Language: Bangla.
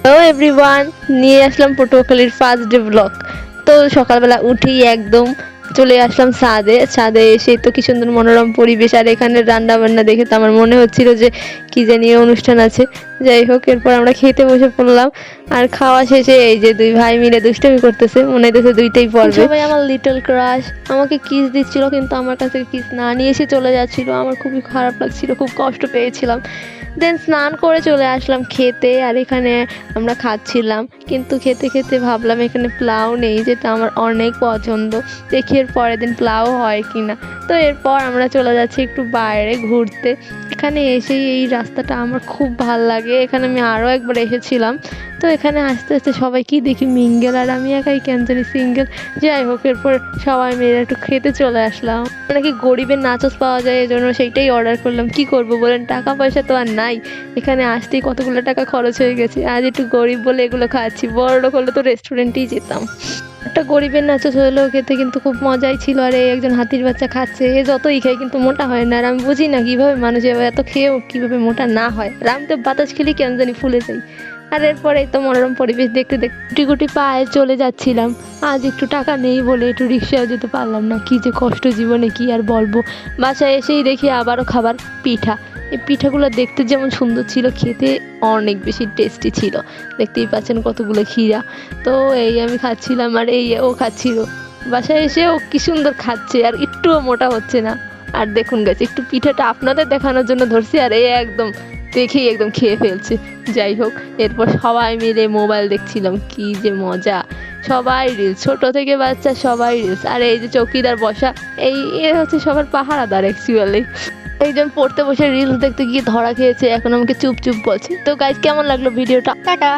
হ্যালো এভরিওয়ান, নিয়ে আসলাম পটুয়াখালীর ফার্স্ট ডে ব্লগ। তো সকালবেলা উঠেই একদম চলে আসলাম ছাদে এসে তো কি সুন্দর মনোরম পরিবেশ, আর এখানে রান্না বান্না দেখে তো আমার মনে হচ্ছিল যে কি জানি অনুষ্ঠান আছে। যাই হোক, এরপর আমরা খেতে বসে পড়লাম। আর খাওয়া শেষে এই যে দুই ভাই মিলে দুষ্টামি করতেছে, মনে হইতেছে দুইটাই পড়বে। সবাই আমার লিটল ক্রাশ আমাকে কিস দিচ্ছিল, কিন্তু আমার কাছে কিস না নিয়ে এসে চলে যাচ্ছিল। আমার খুবই খারাপ লাগছিল, খুব কষ্ট পেয়েছিলাম। দেন স্নান করে চলে আসলাম খেতে, আর এখানে আমরা খাচ্ছিলাম। কিন্তু খেতে খেতে ভাবলাম এখানে পোলাও নেই, যেটা আমার অনেক পছন্দ। দেখি এর পরের দিন পোলাও হয় কিনা। তো এরপর আমরা চলে যাচ্ছি একটু বাইরে ঘুরতে। এখানে এসেই এই রাস্তাটা আমার খুব ভাল লাগে, এখানে আমি আরও একবার এসেছিলাম। তো এখানে আস্তে আস্তে সবাই কি দেখি মিঙ্গেল, আর আমি একাই কেন জানি সিঙ্গেল। যাই হোক, এরপর সবাই মিলে একটু খেতে চলে আসলাম। নাকি গরিবের নাচস পাওয়া যায়, এজন্য সেইটাই অর্ডার করলাম। কি করব বলেন, টাকা পয়সা তো আর নাই। এখানে আসতেই কতগুলো টাকা খরচ হয়ে গেছে, আজ একটু গরিব বলে এগুলো খাচ্ছি। বড়লোক হলে তো রেস্টুরেন্টেই যেতাম। একটা গরিবের নাচস হলেও খেতে কিন্তু খুব মজাই ছিল। আর এই একজন হাতির বাচ্চা খাচ্ছে, এ যতই খায় কিন্তু মোটা হয় না। আর আমি বুঝি না কিভাবে মানুষ এত খেয়েও কিভাবে মোটা না হয়। আর আমি তো বাতাস খেলে কেন জানি ফুলে যাই। আর এরপরে তো মনোরম পরিবেশ দেখতে দেখতে গুটি গুটি পায়ে চলে যাচ্ছিলাম। আজ একটু টাকা নেই বলে একটু রিক্সায় যেতে পারলাম না। কি যে কষ্ট জীবনে, কি আর বলবো। বাসায় এসেই দেখি আবারও খাবার পিঠা। এই পিঠাগুলো দেখতে যেমন সুন্দর ছিল, খেতে অনেক বেশি টেস্টি ছিল। দেখতেই পাচ্ছেন কতগুলো ক্ষীরা। তো এই আমি খাচ্ছিলাম, আর এই ও খাচ্ছিল। বাসায় এসে ও কি সুন্দর খাচ্ছে, আর একটুও মোটা হচ্ছে না। আর দেখুন গেছে একটু পিঠাটা আপনাদের দেখানোর জন্য ধরছি, আর এই একদম দেখেই একদম খেয়ে ফেলছে। যাই হোক, এরপর সবাই মিলে মোবাইল দেখছিলাম, কি যে মজা। সবাই রিলস, ছোট থেকে বাচ্চা সবাই রিলস। আর এই যে চৌকিদার বসা, এই এ হচ্ছে সবার পাহারাদার অ্যাকচুয়ালি। একজন পড়তে বসে রিলস দেখতে গিয়ে ধরা খেয়েছে, এখন আমাকে চুপ চুপ বলছে। তো গাইজ, কেমন লাগলো ভিডিওটা? টাটা।